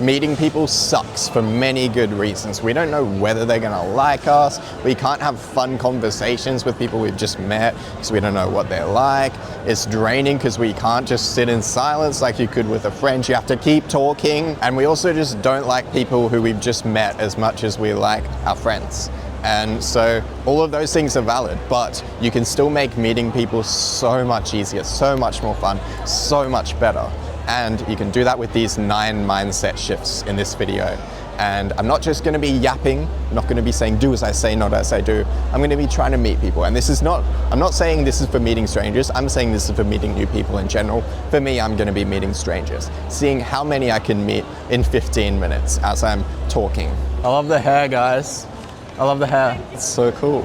Meeting people sucks for many good reasons. We don't know whether they're gonna like us. We can't have fun conversations with people we've just met because we don't know what they're like. It's draining because we can't just sit in silence like you could with a friend. You have to keep talking. And we also just don't like people who we've just met as much as we like our friends. And so all of those things are valid, but you can still make meeting people so much easier, so much more fun, so much better. And you can do that with these 9 mindset shifts in this video. And I'm not just gonna be yapping, I'm not gonna be saying do as I say, not as I do. I'm gonna be trying to meet people. And I'm not saying this is for meeting strangers, I'm saying this is for meeting new people in general. For me, I'm gonna be meeting strangers, seeing how many I can meet in 15 minutes as I'm talking. I love the hair, guys. I love the hair. It's so cool.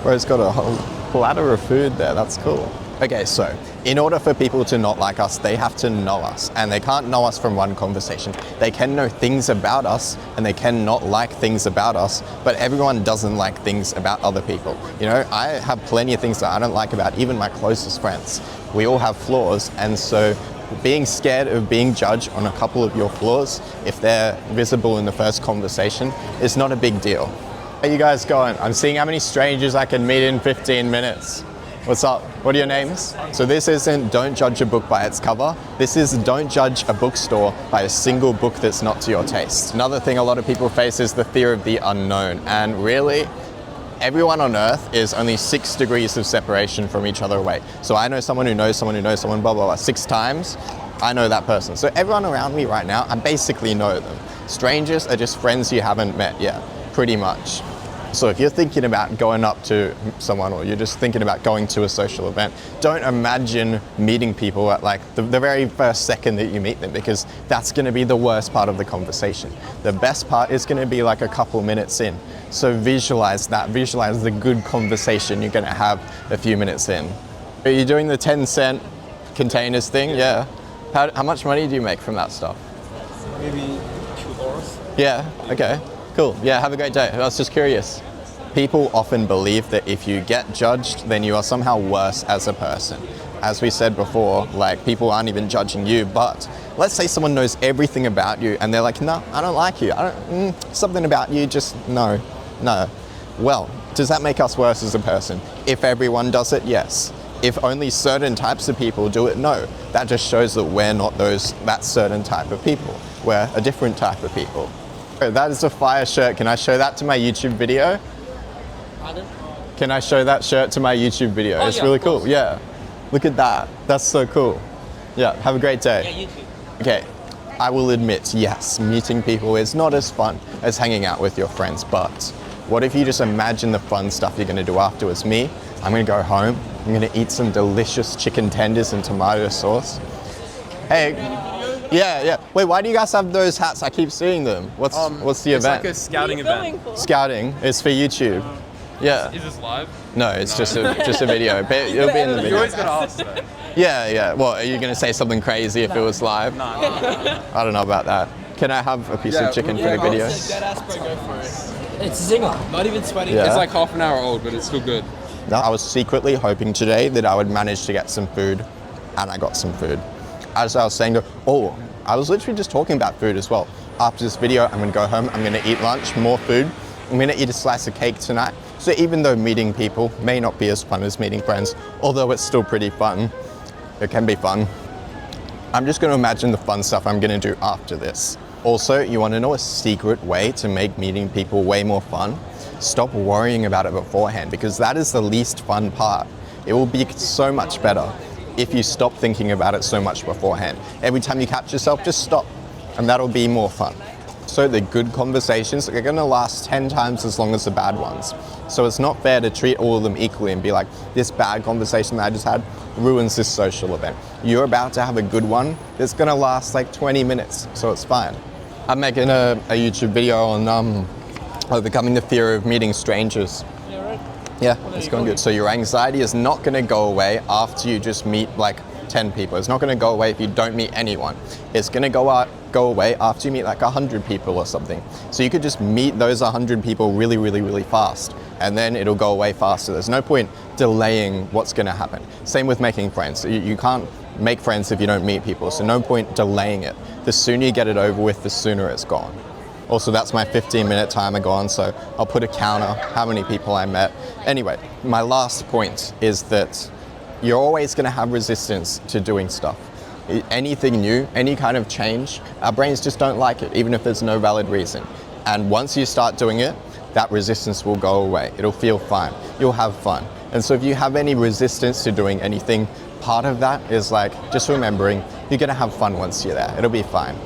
Bro, it's got a whole platter of food there, that's cool. Okay, so in order for people to not like us, they have to know us, and they can't know us from one conversation. They can know things about us and they can not like things about us, but everyone doesn't like things about other people. You know, I have plenty of things that I don't like about even my closest friends. We all have flaws, and so being scared of being judged on a couple of your flaws, if they're visible in the first conversation, is not a big deal. How you guys going? I'm seeing how many strangers I can meet in 15 minutes. What's up? What are your names? So this isn't don't judge a book by its cover. This is don't judge a bookstore by a single book that's not to your taste. Another thing a lot of people face is the fear of the unknown. And really, everyone on earth is only 6 degrees of separation from each other away. So I know someone who knows someone who knows someone, blah, blah, blah, 6 times. I know that person. So everyone around me right now, I basically know them. Strangers are just friends you haven't met yet, pretty much. So if you're thinking about going up to someone, or you're just thinking about going to a social event, don't imagine meeting people at like the very first second that you meet them, because that's going to be the worst part of the conversation. The best part is going to be like a couple minutes in. So visualize that, visualize the good conversation you're going to have a few minutes in. Are you doing the 10-cent containers thing? Yeah. How much money do you make from that stuff? Maybe $2. Yeah, okay. Cool. Yeah, have a great day. I was just curious. People often believe that if you get judged, then you are somehow worse as a person. As we said before, like, people aren't even judging you, but let's say someone knows everything about you and they're like, no, I don't like you. Something about you, just no. Well, does that make us worse as a person? If everyone does it, yes. If only certain types of people do it, no. That just shows that we're not that certain type of people. We're a different type of people. That is a fire shirt. Can I show that to my YouTube video? Pardon? Can I show that shirt to my YouTube video? Oh, it's yeah, really of course. cool. Yeah. Look at that. That's so cool. Yeah, have a great day. Yeah, you too. Okay, I will admit, yes, meeting people is not as fun as hanging out with your friends, but what if you just imagine the fun stuff you're gonna do afterwards? Me, I'm gonna go home, I'm gonna eat some delicious chicken tenders and tomato sauce. Hey. Yeah. Wait, why do you guys have those hats? I keep seeing them. What's the event? It's like a scouting event. Scouting. It's for YouTube. Yeah. Is this live? No, it's just a video. But it'll be in the You video. always gotta ask though. Yeah. Well, are you gonna say something crazy if it was live? No. I don't know about that. Can I have a piece of chicken for the video? It's Zinger. Not even sweating. Yeah. It's like half an hour old, but it's still good. No, I was secretly hoping today that I would manage to get some food, and I got some food. As I was saying, I was literally just talking about food as well. After this video, I'm gonna go home, I'm gonna eat lunch, more food. I'm gonna eat a slice of cake tonight. So even though meeting people may not be as fun as meeting friends, although it's still pretty fun, it can be fun, I'm just gonna imagine the fun stuff I'm gonna do after this. Also, you wanna know a secret way to make meeting people way more fun? Stop worrying about it beforehand, because that is the least fun part. It will be so much better if you stop thinking about it so much beforehand. Every time you catch yourself, just stop, and that'll be more fun. So the good conversations are gonna last 10 times as long as the bad ones. So it's not fair to treat all of them equally and be like, this bad conversation that I just had ruins this social event. You're about to have a good one that's gonna last like 20 minutes, so it's fine. I'm making a YouTube video on overcoming the fear of meeting strangers. Yeah, it's going good. So your anxiety is not going to go away after you just meet like 10 people. It's not going to go away if you don't meet anyone. It's going to go away after you meet like 100 people or something. So you could just meet those 100 people really, really, really fast, and then it'll go away faster. There's no point delaying what's going to happen. Same with making friends. You can't make friends if you don't meet people. So no point delaying it. The sooner you get it over with, the sooner it's gone. Also, that's my 15-minute timer gone, so I'll put a counter, how many people I met. Anyway, my last point is that you're always gonna have resistance to doing stuff. Anything new, any kind of change, our brains just don't like it, even if there's no valid reason. And once you start doing it, that resistance will go away. It'll feel fine. You'll have fun. And so if you have any resistance to doing anything, part of that is like just remembering you're gonna have fun once you're there. It'll be fine.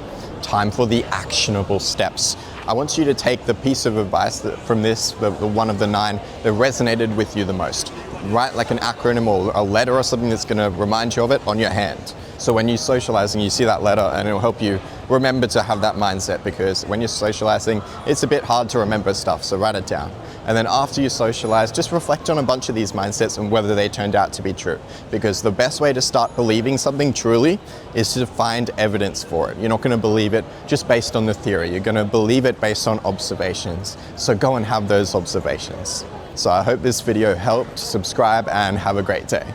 Time for the actionable steps. I want you to take the piece of advice from this, the one of the 9 that resonated with you the most. Write like an acronym or a letter or something that's gonna remind you of it on your hand. So when you're socializing, you see that letter and it'll help you remember to have that mindset, because when you're socializing, it's a bit hard to remember stuff, so write it down. And then after you socialize, just reflect on a bunch of these mindsets and whether they turned out to be true. Because the best way to start believing something truly is to find evidence for it. You're not gonna believe it just based on the theory. You're gonna believe it based on observations. So go and have those observations. So I hope this video helped. Subscribe and have a great day.